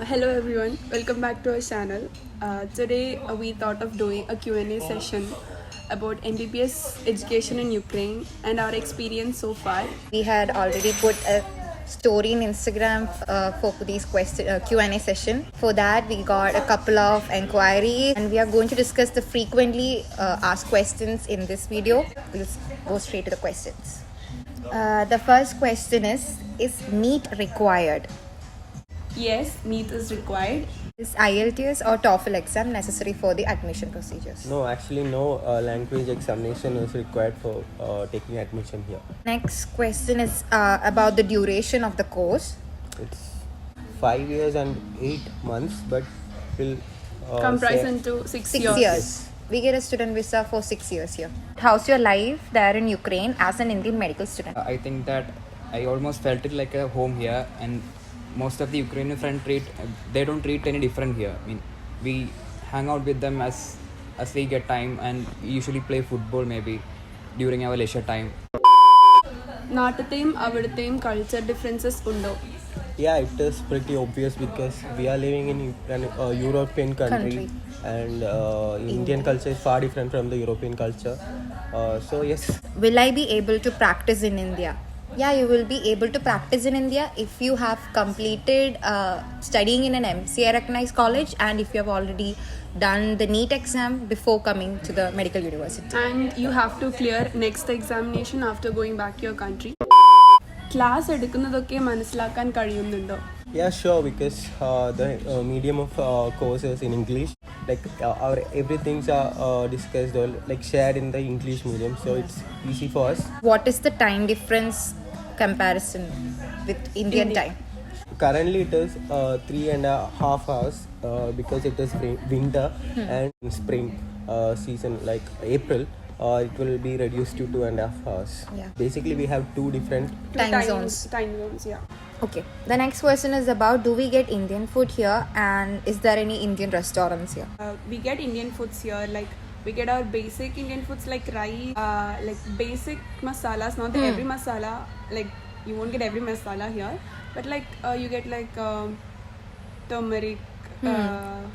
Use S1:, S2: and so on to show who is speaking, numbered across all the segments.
S1: Hello everyone, welcome back to our channel. Today we thought of doing a Q&A session about MBBS education in Ukraine and our experience so far.
S2: We had already put a story in Instagram for these Q&A session. For that, we got a couple of inquiries and we are going to discuss the frequently asked questions in this video. Let's go straight to the questions. The first question is NEET required?
S1: Yes, NEET is required.
S2: Is IELTS or TOEFL exam necessary for the admission procedures?
S3: No, actually no language examination is required for taking admission here.
S2: Next question is about the duration of the course.
S3: It's 5 years and 8 months, but will
S1: Comprise into 6 years.
S2: We get a student visa for 6 years here. How's your life there in Ukraine as an Indian medical student?
S4: I think that I almost felt it like a home here, and most of the Ukrainian friends they don't treat any different here. I mean, we hang out with them as we get time, and we usually play football maybe during our leisure time.
S1: നാട്ടത്തെയും അവിടുത്തെയും culture differences ഉണ്ടോ?
S3: Yeah, it is pretty obvious because we are living in an European country. And Indian culture is far different from the European culture. So yes.
S2: Will I be able to practice in India? Yeah, you will be able to practice in India if you have completed studying in an MCA recognized college and if you have already done the NEET exam before coming to the medical university.
S1: And you have to clear next examination after going back to your country. Class എടുക്കുന്നതൊക്കെ മനസ്സിലാക്കാൻ കഴിയുന്നുണ്ടോ?
S3: Yeah, sure, because the medium of course is in English. Like our everything's are discussed or like shared in the English medium, so it's easy for us.
S2: What is the time difference comparison with Indian time?
S3: Currently it is 3.5 hours because it is winter and spring season like April. It will be reduced to 2.5 hours.
S2: Yeah.
S3: Basically, we have two different
S2: Time zones.
S1: Time zones, yeah.
S2: Okay. The next question is about, do we get Indian food here and is there any Indian restaurants here?
S1: We get Indian foods here, like we get our basic Indian foods like rice, like basic masalas, not every masala, like you won't get every masala here, but like you get like turmeric,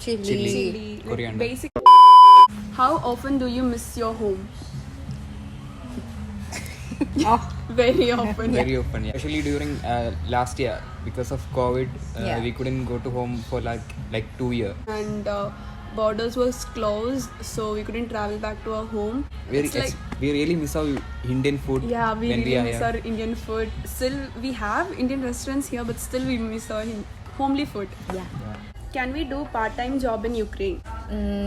S2: Chili.
S1: like
S4: Coriander.
S1: basic. How often do you miss your home? Very often.
S4: Very often, yeah. Especially during last year, because of COVID, we couldn't go to home for like 2 years.
S1: And borders was closed, so we couldn't travel back to our home.
S4: We really miss our Indian food.
S1: Yeah, we
S4: when
S1: really
S4: we are
S1: miss
S4: here.
S1: our Indian food. Still, we have Indian restaurants here, but still we miss our homely food.
S2: Yeah.
S1: Can we do part-time job in Ukraine?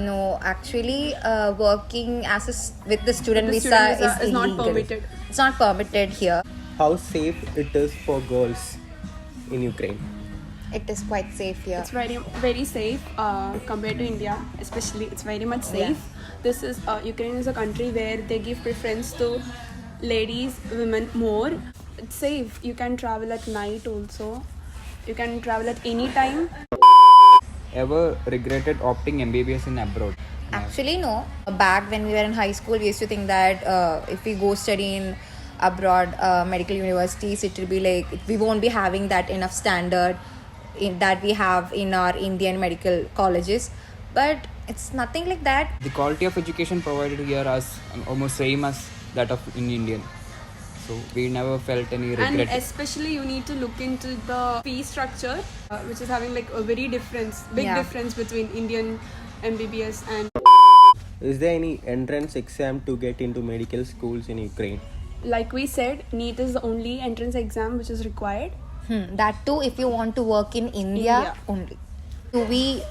S2: No, actually, working with the student
S1: The
S2: visa
S1: student visa
S2: is
S1: is not
S2: illegal.
S1: permitted.
S2: It's not permitted here.
S3: how safe it is for girls in Ukraine.
S2: It is quite safe here.
S1: It's very, very safe compared to India, especially. It's very much safe. This is Ukraine is a country where they give preference to ladies, women more. It's safe. You can travel at night also. You can travel at any time.
S4: Ever regretted opting MBBS in abroad?
S2: Actually, no. Back when we were in high school, we used to think that if we go study in abroad medical universities, it will be like we won't be having that enough standard that we have in our Indian medical colleges. But it's nothing like that.
S4: The quality of education provided here is almost same as that of in Indian. So we never felt any regret.
S1: And especially you need to look into the fee structure, which is having like a very big difference between Indian MBBS and.
S3: Is there any entrance exam to get into medical schools in Ukraine?
S1: Like we said, NEET is the only entrance exam which is required.
S2: That too, if you want to work in India only. Do we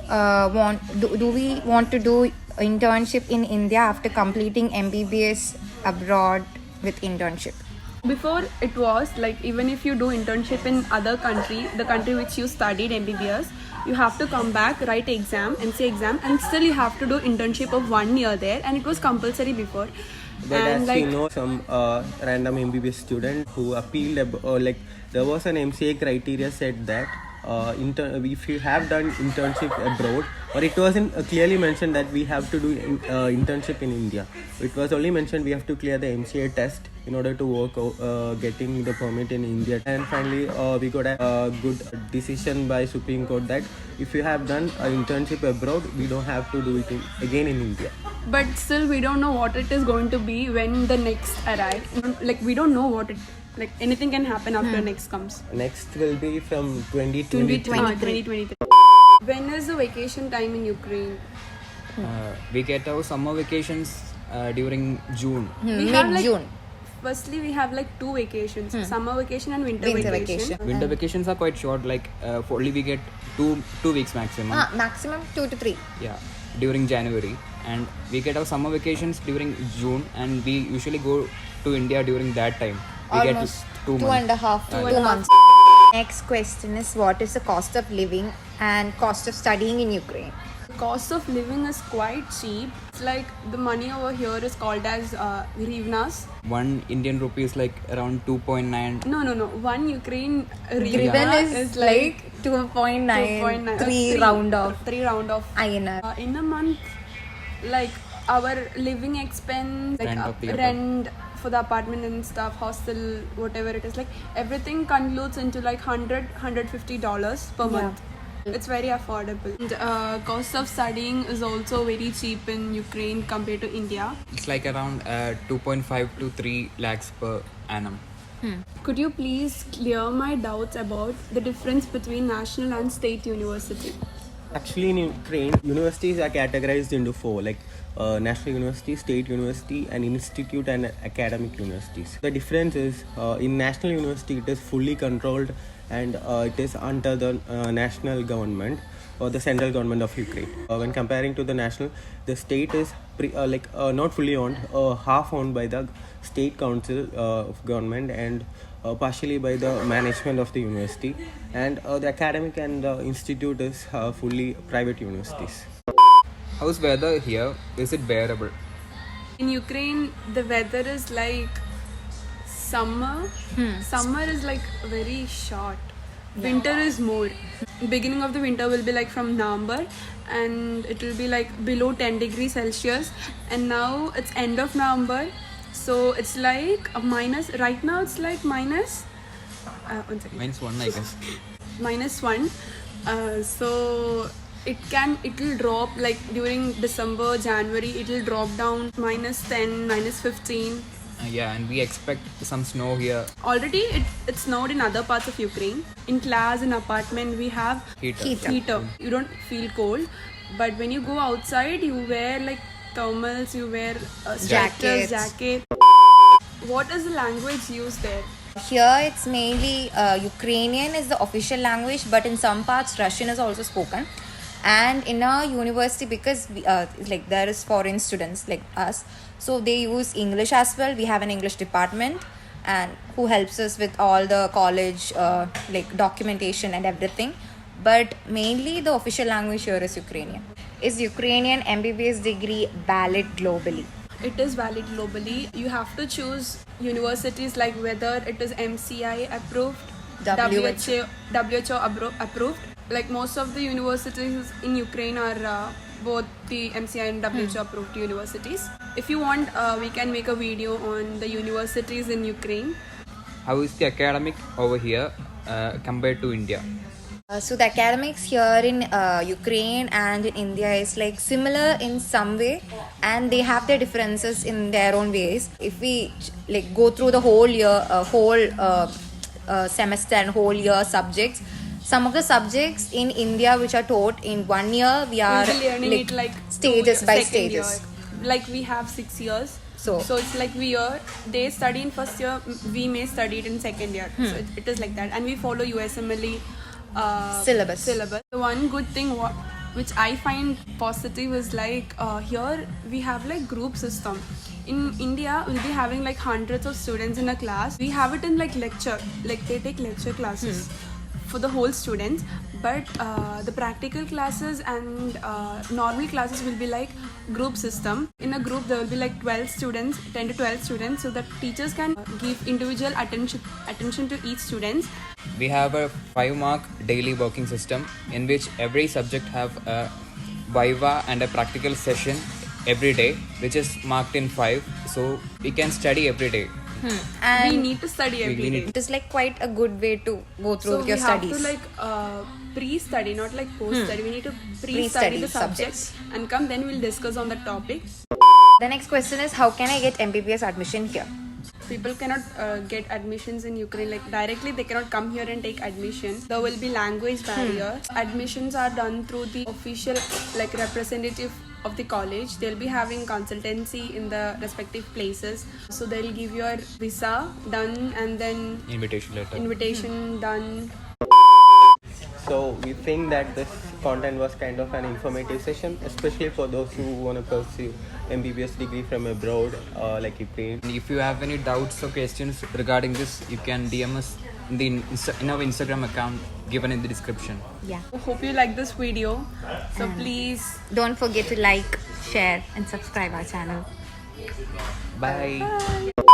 S2: want to do internship in India after completing MBBS abroad with internship?
S1: Before it was like even if you do internship in other country, the country which you studied MBBS, you have to come back, write exam, MCA exam, and still you have to do internship of 1 year there, and it was compulsory before.
S3: But
S1: and
S3: as we know, some random MBBS student who appealed, like there was an MCA criteria said that if you have done internship abroad, or it wasn't clearly mentioned that we have to do internship in India. It was only mentioned we have to clear the MCA test in order to work getting the permit in India. And finally, we got a good decision by Supreme Court that if you have done an internship abroad, we don't have to do it again in India.
S1: But still, we don't know what it is going to be when the next arrive. Like we don't know what it. Like anything can happen after next comes.
S3: Next will be from 2023.
S1: 2023. When is the vacation time in Ukraine?
S4: We get our summer vacations during June.
S1: We have like,
S2: Mid-June.
S1: firstly, we have like 2 vacations: summer vacation and winter
S2: Winter
S1: vacation.
S2: vacation.
S4: Winter vacations are quite short, like for only we get two weeks maximum.
S2: Maximum 2 to 3.
S4: Yeah, during January, and we get our summer vacations during June, and we usually go to India during that time. We
S2: Almost
S4: get
S2: 2
S4: 2 months.
S2: and a half, 2
S1: and a
S2: months. Next question is, what is the cost of living and cost of studying in Ukraine?
S1: The cost of living is quite cheap. It's like the money over here is called as hryvnias.
S4: 1 Indian rupee is like around 2.9.
S1: No. 1 Ukraine
S2: Hryvnia
S1: hryvnia
S2: is like 2.9, 3 round off
S1: 3 round of
S2: INR.
S1: in a month. Like our living expense, like
S4: Rent of the
S1: rent for the apartment and stuff, hostel, whatever it is, like everything concludes into like $150 per month. It's very affordable. And, cost of studying is also very cheap in Ukraine compared to India.
S4: It's like around 2.5 to 3 lakhs per annum.
S1: Could you please clear my doubts about the difference between national and state university?
S3: Actually, in Ukraine, universities are categorized into 4, like national university, state university, and institute and academic universities. The difference is in national university, it is fully controlled and it is under the national government or the central government of Ukraine. When comparing to the national, the state is not fully owned, half owned by the state council of government and partially by the management of the university, and the academic and the institute is fully private universities.
S4: How's weather here? Is it bearable?
S1: In Ukraine, the weather is like summer. Summer is like very short. Winter is more. Beginning of the winter will be like from November, and it will be like below 10 degrees Celsius. And now it's end of November, so it's like a minus. Right now it's like minus. One second.
S4: -1, I guess.
S1: -1. So it will drop like during December, January. It will drop down -10, -15.
S4: Yeah, and we expect some snow here.
S1: Already it snowed in other parts of Ukraine. In class, in apartment, we have heater. You don't feel cold, but when you go outside, you wear like thermals, you wear jacket. What is the language used there?
S2: Here it's mainly Ukrainian is the official language, but in some parts Russian is also spoken. And in our university, because we, like there is foreign students like us, so they use English as well. We have an English department and who helps us with all the college like documentation and everything. But mainly the official language here is Ukrainian. Is Ukrainian MBBS degree valid globally?
S1: It is valid globally. You have to choose universities like whether it is MCI approved, WHO approved. Like most of the universities in Ukraine are both the MCI and WHO approved universities. If you want, we can make a video on the universities in Ukraine.
S4: How is the academic over here compared to India?
S2: So the academics here in Ukraine and in India is like similar in some way, and they have their differences in their own ways. If we like go through the whole year, semester and whole year subjects, some of the subjects in India which are taught in 1 year, we are
S1: We'll be learning it like
S2: stages by
S1: second
S2: stages.
S1: year. Like we have 6 years.
S2: So
S1: it's like they study in first year, we may study it in second year. So it is like that, and we follow USMLE
S2: syllabus.
S1: The one good thing which I find positive is like here we have like group system. In India, we'll be having like hundreds of students in a class. We have it in like lecture, like they take lecture classes for the whole students. but the practical classes and normal classes will be like group system. In a group there will be like 12 students, 10 to 12 students, so that teachers can give individual attention to each student.
S4: We have a 5-mark daily working system in which every subject have a viva and a practical session every day, which is marked in 5. So we can study every day.
S2: And
S1: We need to study every day.
S2: it is like quite a good way to go through
S1: So
S2: with your
S1: we have
S2: studies.
S1: to like pre-study, not like post-study. We need to
S2: Pre-study
S1: pre-study the
S2: subjects.
S1: subjects and come, then we'll discuss on the topic.
S2: The next question is, how can I get MBBS admission here?
S1: People cannot get admissions in Ukraine like directly. They cannot come here and take admission. There will be language barriers. Admissions are done through the official like representative of the college. They'll be having consultancy in the respective places. So they'll give your visa done and then
S4: Invitation letter.
S1: invitation done.
S3: So we think that this content was kind of an informative session, especially for those who want to pursue MBBS degree from abroad, like Ukraine.
S4: And if you have any doubts or questions regarding this, you can DM us in our Instagram account given in the description.
S2: Yeah.
S1: Hope you like this video. So please
S2: Don't forget to like, share, and subscribe our channel.
S4: Bye.
S1: bye.